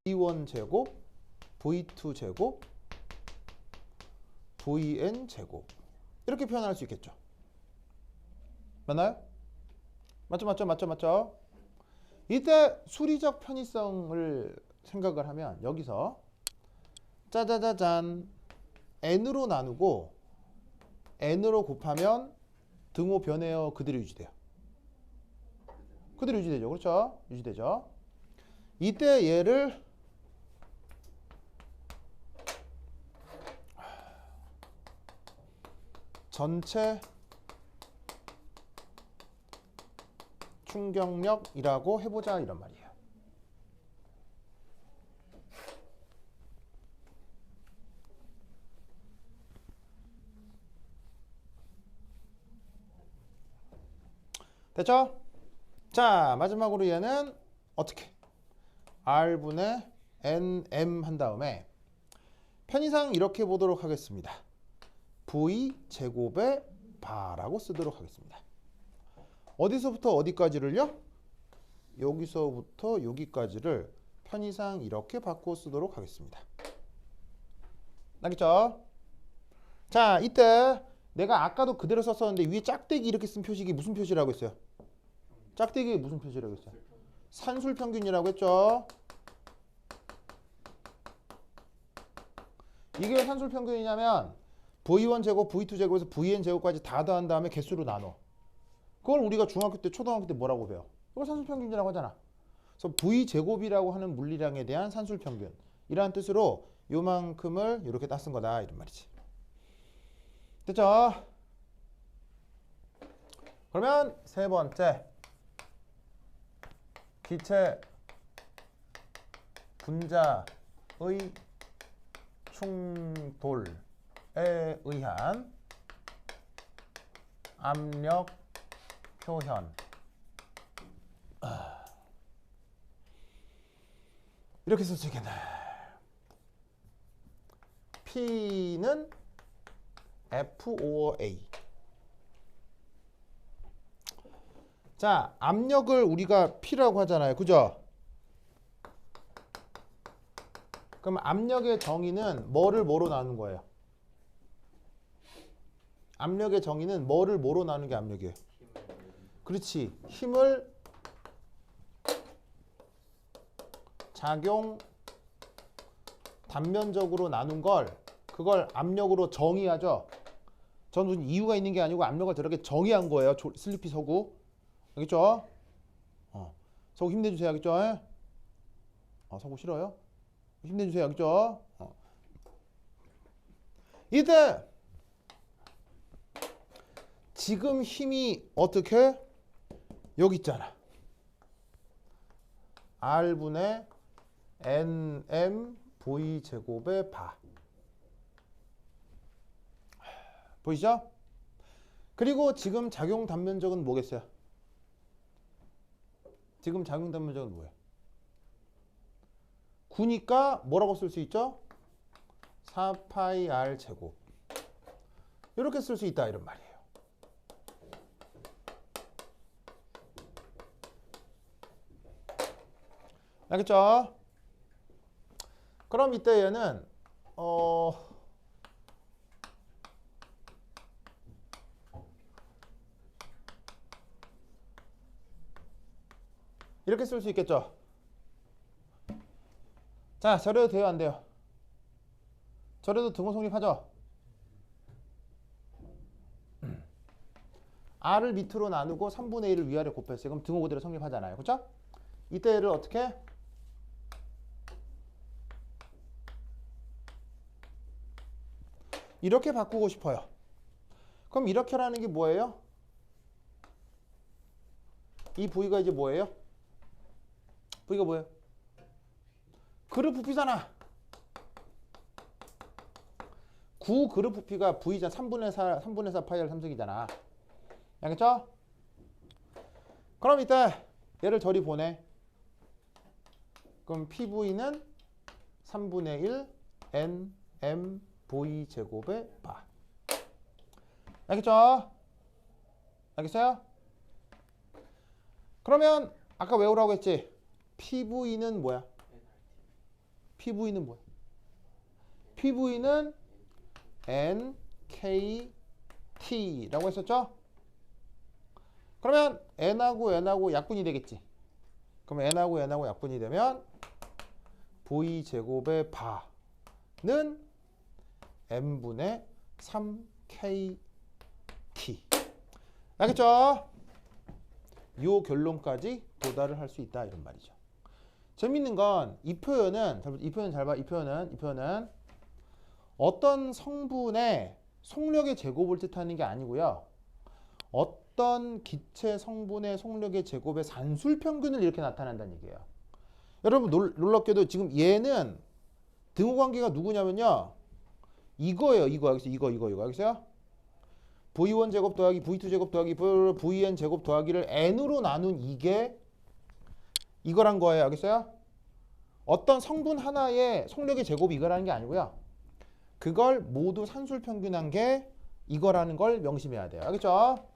V1 제곱 V2 제곱 Vn 제곱 이렇게 표현할 수 있겠죠. 맞나요? 맞죠? 이때 수리적 편의성을 생각을 하면 여기서 짜자자잔 n으로 나누고 n으로 곱하면 등호 변해요. 그대로 유지돼요. 그대로 유지되죠. 그렇죠? 유지되죠. 이때 얘를 전체 충격력이라고 해보자 이런 말이에요. 됐죠? 자, 마지막으로 얘는 어떻게? R분의 NM 한 다음에 편의상 이렇게 보도록 하겠습니다. V 제곱의 바라고 쓰도록 하겠습니다. 어디서부터 어디까지를요? 여기서부터 여기까지를 편의상 이렇게 바꿔 쓰도록 하겠습니다. 알겠죠? 자, 이때 내가 아까도 그대로 썼었는데 위에 짝대기 이렇게 쓴 표식이 무슨 표시라고 했어요? 짝대기 무슨 표시라고 했어요? 산술평균이라고 했죠? 이게 왜 산술평균이냐면 V1 제곱, V2 제곱에서 Vn 제곱까지 다 더한 다음에 개수로 나눠. 그걸 우리가 중학교 때, 초등학교 때 뭐라고 배워? 그걸 산술평균이라고 하잖아. 그래서 V제곱이라고 하는 물리량에 대한 산술평균. 이라는 뜻으로 요만큼을 이렇게 따 쓴 거다. 이런 말이지. 됐죠? 그러면 세 번째. 기체 분자의 충돌에 의한 압력 표현. 이렇게 쓸 수 있겠네. P는 F or A. 자, 압력을 우리가 P라고 하잖아요. 그죠? 그럼 압력의 정의는 뭐를 뭐로 나누는 거예요? 압력의 정의는 뭐를 뭐로 나누는 게 압력이에요? 그렇지. 힘을 작용 단면적으로 나눈 걸 그걸 압력으로 정의하죠. 전 무슨 이유가 있는 게 아니고 압력을 저렇게 정의한 거예요. 슬리피 서구. 알겠죠? 서구 힘내주세요. 알겠죠? 서구 싫어요? 힘내주세요. 알겠죠? 이때 지금 힘이 어떻게? 여기 있잖아. R분의 NM V 제곱의 바. 보이죠? 그리고 지금 작용 단면적은 뭐겠어요? 지금 작용 단면적은 뭐예요? 9니까 뭐라고 쓸 수 있죠? 4파이 R 제곱. 이렇게 쓸 수 있다 이런 말이에요. 알겠죠? 그럼 이때 얘는 이렇게 쓸 수 있겠죠? 자, 저래도 돼요, 안 돼요? 저래도 등호 성립하죠? R을 밑으로 나누고 3분의 1을 위아래 곱했어요. 그럼 등호 그대로 성립하잖아요. 그렇죠? 이때 얘를 어떻게? 이렇게 바꾸고 싶어요. 그럼 이렇게라는 게 뭐예요? 이 부위가 이제 뭐예요? 부위가 뭐예요? 그룹 부피잖아. 9 그룹 부피가 V자 3분의 4 파이 R 3승이잖아. 알겠죠? 그럼 이때 얘를 저리 보내. 그럼 PV는 3분의 1 NM V 제곱의 바. 알겠죠? 알겠어요? 그러면 아까 외우라고 했지? PV는 뭐야? PV는 뭐야? PV는 NKT라고 했었죠? 그러면 N하고 N하고 약분이 되겠지. 그럼 N하고 N하고 약분이 되면 V 제곱의 바는 M분의 3KT. 알겠죠? 요 결론까지 도달을 할 수 있다 이런 말이죠. 재밌는 건 이 표현은 이 표현 잘 봐. 이 표현은 어떤 성분의 속력의 제곱을 뜻하는 게 아니고요. 어떤 기체 성분의 속력의 제곱의 산술 평균을 이렇게 나타낸다는 얘기예요. 여러분 놀랍게도 지금 얘는 등호 관계가 누구냐면요. 이거예요. 이거 알겠어요? V1 제곱 더하기 V2 제곱 더하기 VN 제곱 더하기를 N으로 나눈 이게 이거란 거예요. 알겠어요? 어떤 성분 하나의 속력의 제곱이 이거라는 게 아니고요. 그걸 모두 산술 평균한 게 이거라는 걸 명심해야 돼요. 알겠죠?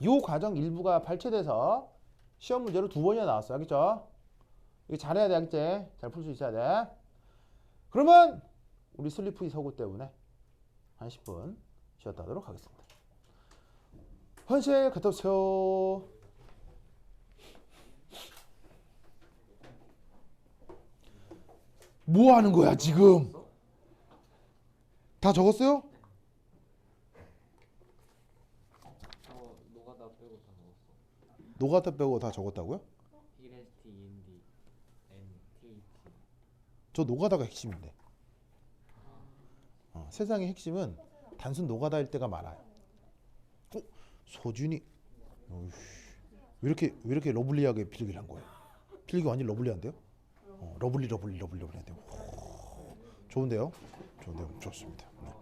요 과정 일부가 발췌돼서 시험 문제로 2번이나 나왔어요. 알겠죠? 이거 잘해야 돼. 알겠지? 잘 풀 수 있어야 돼. 그러면 우리 슬리프 서구 때문에 한 10분 쉬었다 하도록 하겠습니다. 환시에 갔다 오세요. 뭐 하는 거야 지금? 다 적었어요? 노가다 빼고 다 먹었어. 노가다 빼고 다 적었다고요? EST, END, NTT. 저 노가다가 핵심인데. 세상의 핵심은 단순 노가다일 때가 많아요. 소준이 왜 이렇게 러블리하게 필기를 한 거예요? 필기 완전 러블리한데요? 러블리한데요. 좋은데요? 좋습니다. 네.